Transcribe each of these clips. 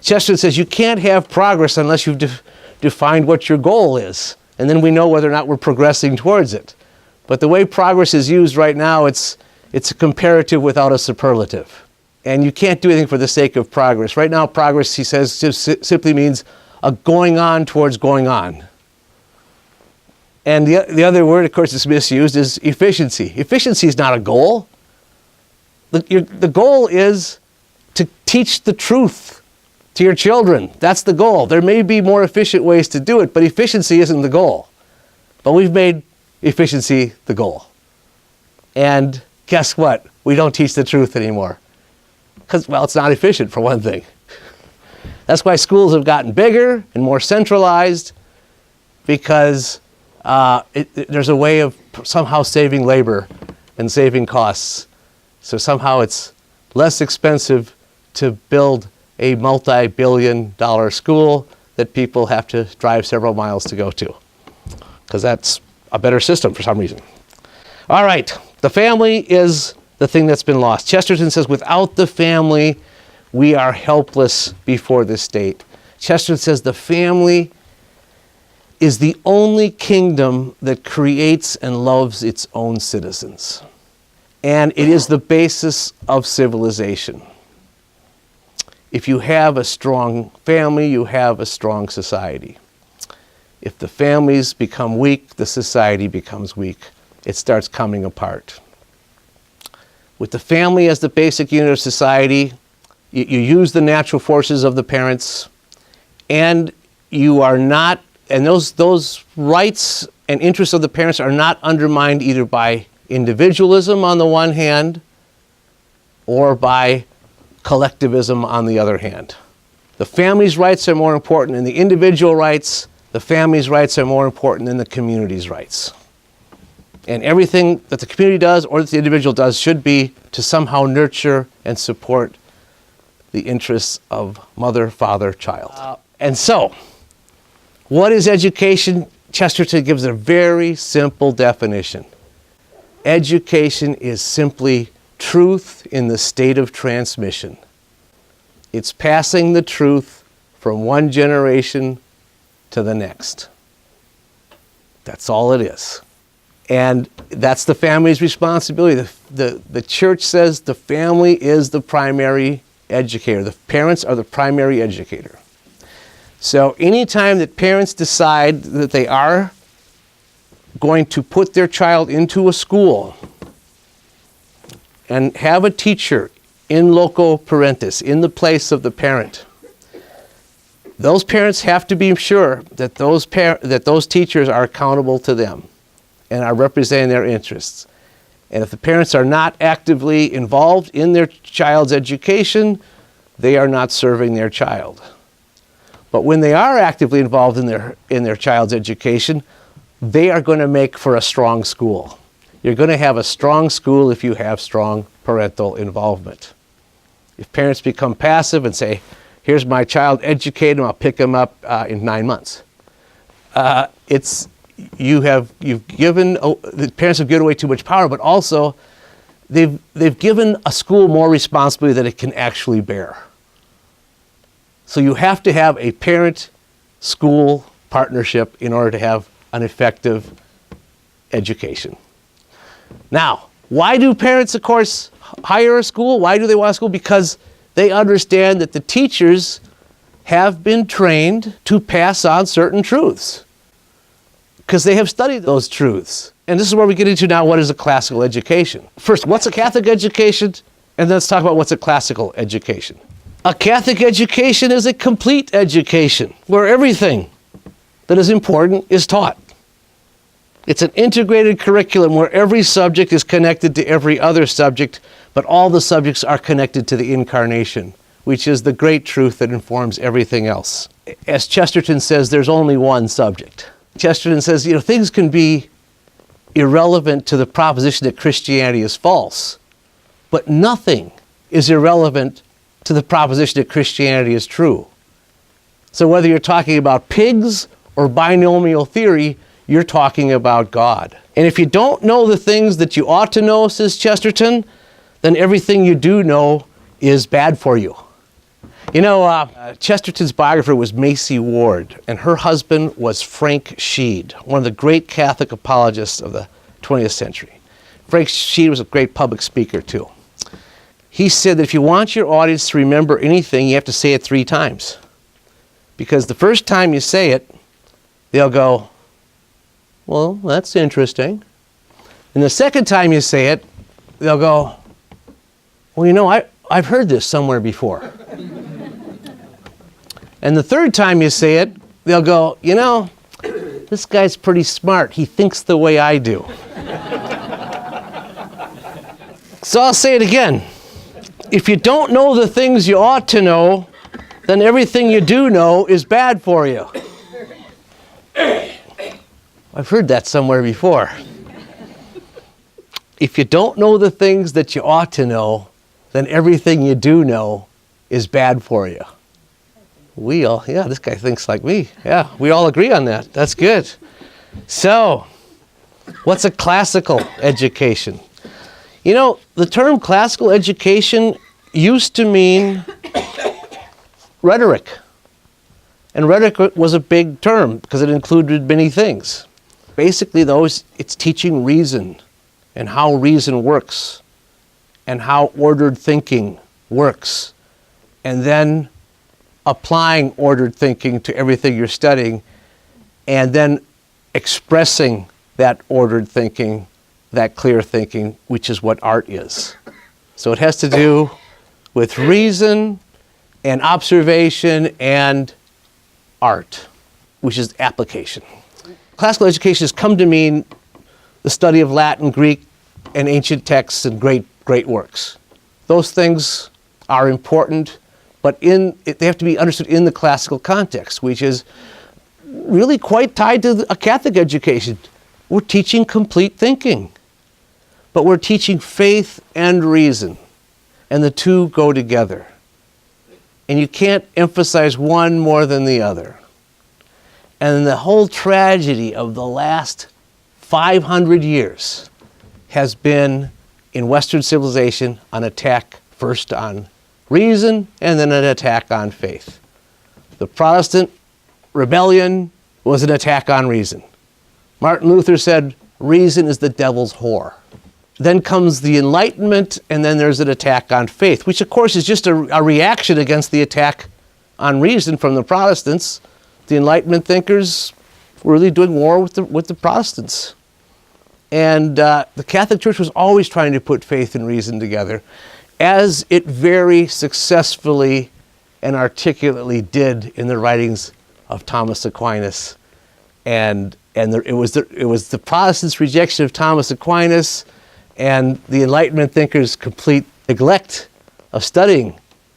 Chesterton says you can't have progress unless you've defined what your goal is. And then we know whether or not we're progressing towards it. But the way progress is used right now, it's a comparative without a superlative. And you can't do anything for the sake of progress. Right now, progress, he says, just simply means a going on towards going on. And the other word, of course, that's misused is efficiency. Efficiency is not a goal. The goal is to teach the truth to your children. That's the goal. There may be more efficient ways to do it, but efficiency isn't the goal. But we've made efficiency the goal. And guess what? We don't teach the truth anymore. Because, well, it's not efficient, for one thing. That's why schools have gotten bigger and more centralized, because there's a way of somehow saving labor and saving costs. So somehow it's less expensive to build a multi-billion-dollar school that people have to drive several miles to go to, because that's a better system for some reason. All right, the family is the thing that's been lost. Chesterton says, without the family, we are helpless before the state. Chesterton says the family is the only kingdom that creates and loves its own citizens. And it is the basis of civilization. If you have a strong family, you have a strong society. If the families become weak, the society becomes weak. It starts coming apart. With the family as the basic unit of society, you use the natural forces of the parents, and you are not, and those rights and interests of the parents are not undermined either by individualism on the one hand or by collectivism on the other hand. The family's rights are more important than the individual rights. The family's rights are more important than the community's rights. And everything that the community does or that the individual does should be to somehow nurture and support the interests of mother, father, child. And so, what is education? Chesterton gives a very simple definition. Education is simply truth in the state of transmission. It's passing the truth from one generation to the next. That's all it is. And that's the family's responsibility. The church says the family is the primary educator. The parents are the primary educator. So anytime that parents decide that they are going to put their child into a school and have a teacher in loco parentis, in the place of the parent, those parents have to be sure that those teachers are accountable to them and are representing their interests. And if the parents are not actively involved in their child's education, they are not serving their child. But when they are actively involved in their child's education, they are going to make for a strong school. You're going to have a strong school if you have strong parental involvement. If parents become passive and say, here's my child, educate him, I'll pick him up in 9 months. The parents have given away too much power, but also they've given a school more responsibility than it can actually bear. So you have to have a parent-school partnership in order to have an effective education. Now, why do parents, of course, hire a school? Why do they want a school? Because they understand that the teachers have been trained to pass on certain truths, because they have studied those truths. And this is where we get into now, what is a classical education? First, what's a Catholic education? And then let's talk about what's a classical education. A Catholic education is a complete education where everything that is important is taught. It's an integrated curriculum where every subject is connected to every other subject, but all the subjects are connected to the incarnation, which is the great truth that informs everything else. As Chesterton says, there's only one subject. Chesterton says, things can be irrelevant to the proposition that Christianity is false, but nothing is irrelevant to the proposition that Christianity is true. So whether you're talking about pigs or binomial theory, you're talking about God. And if you don't know the things that you ought to know, says Chesterton, then everything you do know is bad for you. You know, Chesterton's biographer was Macy Ward, and her husband was Frank Sheed, one of the great Catholic apologists of the 20th century. Frank Sheed was a great public speaker, too. He said that if you want your audience to remember anything, you have to say it 3 times. Because the first time you say it, they'll go, well, that's interesting. And the second time you say it, they'll go, well, you know, I've heard this somewhere before. And the third time you say it, they'll go, you know, this guy's pretty smart. He thinks the way I do. So I'll say it again. If you don't know the things you ought to know, then everything you do know is bad for you. I've heard that somewhere before. If you don't know the things that you ought to know, then everything you do know is bad for you. Yeah, this guy thinks like me. Yeah, we all agree on that. That's good. So, what's a classical education? You know, the term classical education used to mean rhetoric. And rhetoric was a big term because it included many things. Basically, though, it's teaching reason and how reason works and how ordered thinking works, and then applying ordered thinking to everything you're studying, and then expressing that ordered thinking, that clear thinking, which is what art is. So it has to do with reason and observation and art, which is application. Classical education has come to mean the study of Latin, Greek, and ancient texts and great works. Those things are important, but they have to be understood in the classical context, which is really quite tied to a Catholic education. We're teaching complete thinking, but we're teaching faith and reason, and the two go together. And you can't emphasize one more than the other. And the whole tragedy of the last 500 years has been, in Western civilization, an attack first on reason and then an attack on faith. The Protestant rebellion was an attack on reason. Martin Luther said, reason is the devil's whore. Then comes the Enlightenment, and then there's an attack on faith, which of course is just a reaction against the attack on reason from the Protestants. The Enlightenment thinkers were really doing war with the Protestants. And the Catholic Church was always trying to put faith and reason together, as it very successfully and articulately did in the writings of Thomas Aquinas. And it was the Protestants' rejection of Thomas Aquinas and the Enlightenment thinkers' complete neglect of studying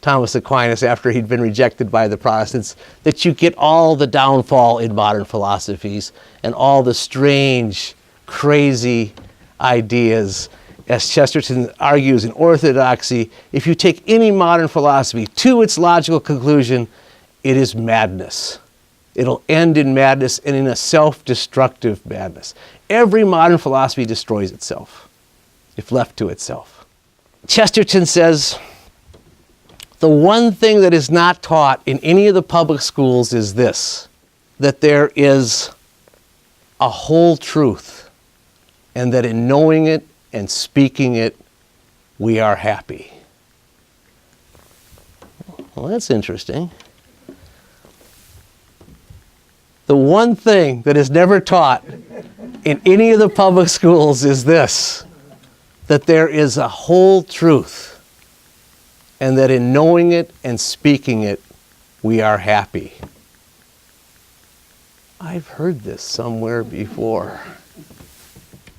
Thomas Aquinas after he'd been rejected by the Protestants, that you get all the downfall in modern philosophies and all the strange, crazy ideas. As Chesterton argues in Orthodoxy, if you take any modern philosophy to its logical conclusion, it is madness. It'll end in madness and in a self-destructive madness. Every modern philosophy destroys itself if left to itself. Chesterton says, the one thing that is not taught in any of the public schools is this, that there is a whole truth, and that in knowing it and speaking it, we are happy. Well, that's interesting. The one thing that is never taught in any of the public schools is this, that there is a whole truth, and that in knowing it and speaking it, we are happy. I've heard this somewhere before.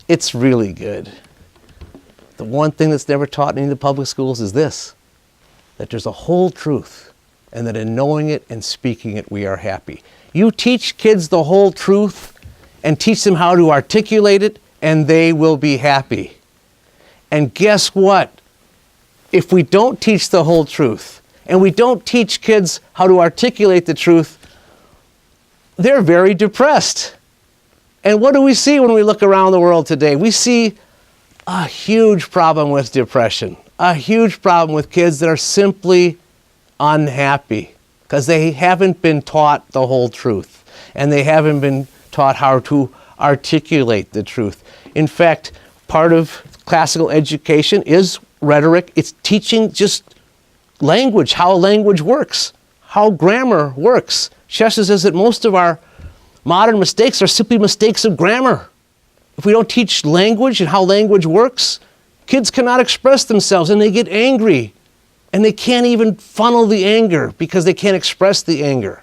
It's really good. The one thing that's never taught in any of the public schools is this, that there's a whole truth, and that in knowing it and speaking it, we are happy. You teach kids the whole truth and teach them how to articulate it, and they will be happy. And guess what? If we don't teach the whole truth, and we don't teach kids how to articulate the truth, they're very depressed. And what do we see when we look around the world today? We see a huge problem with depression, a huge problem with kids that are simply unhappy because they haven't been taught the whole truth, and they haven't been taught how to articulate the truth. In fact, part of classical education is rhetoric. It's teaching just language, how language works, how grammar works. Chester says that most of our modern mistakes are simply mistakes of grammar. If we don't teach language and how language works, kids cannot express themselves and they get angry. And they can't even funnel the anger because they can't express the anger.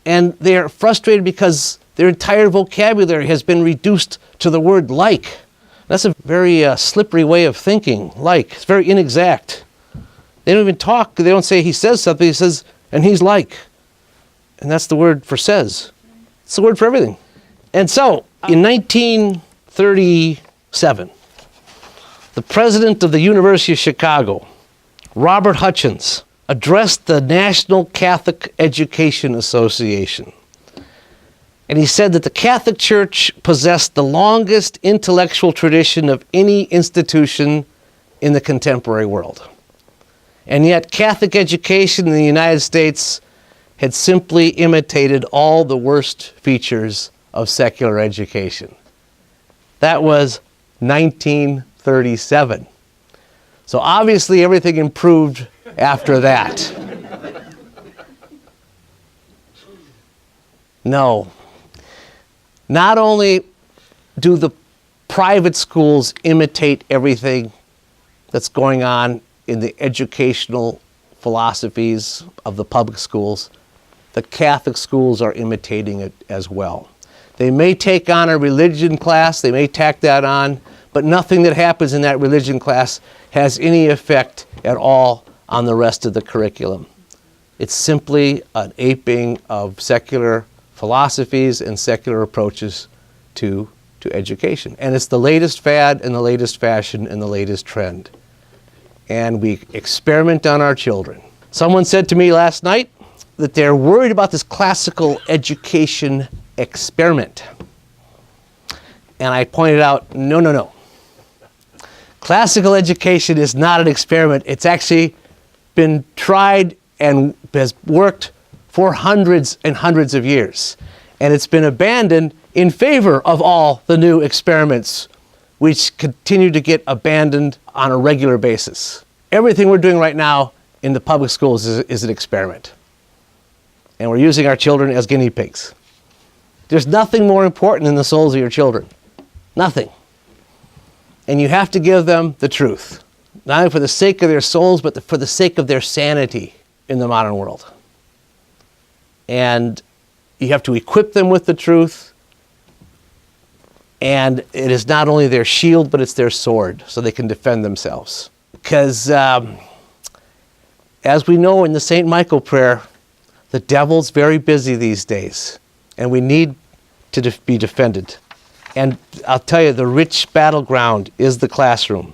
And they are frustrated because their entire vocabulary has been reduced to the word like. That's a very slippery way of thinking, like. It's very inexact. They don't even talk. They don't say he says something. He says, and he's like. And that's the word for says. It's the word for everything. And so, in 1937, the president of the University of Chicago, Robert Hutchins, addressed the National Catholic Education Association. And he said that the Catholic Church possessed the longest intellectual tradition of any institution in the contemporary world. And yet Catholic education in the United States had simply imitated all the worst features of secular education. That was 1937. So obviously everything improved after that. No. Not only do the private schools imitate everything that's going on in the educational philosophies of the public schools, the Catholic schools are imitating it as well. They may take on a religion class, they may tack that on, but nothing that happens in that religion class has any effect at all on the rest of the curriculum. It's simply an aping of secular philosophies and secular approaches to education. And it's the latest fad and the latest fashion and the latest trend. And we experiment on our children. Someone said to me last night that they're worried about this classical education experiment. And I pointed out, no. Classical education is not an experiment. It's actually been tried and has worked for hundreds and hundreds of years. And it's been abandoned in favor of all the new experiments, which continue to get abandoned on a regular basis. Everything we're doing right now in the public schools is an experiment. And we're using our children as guinea pigs. There's nothing more important than the souls of your children. Nothing. And you have to give them the truth, not only for the sake of their souls, but for the sake of their sanity in the modern world. And you have to equip them with the truth. And it is not only their shield, but it's their sword, so they can defend themselves. Because as we know in the St. Michael prayer, the devil's very busy these days, and we need to be defended. And I'll tell you, the rich battleground is the classroom.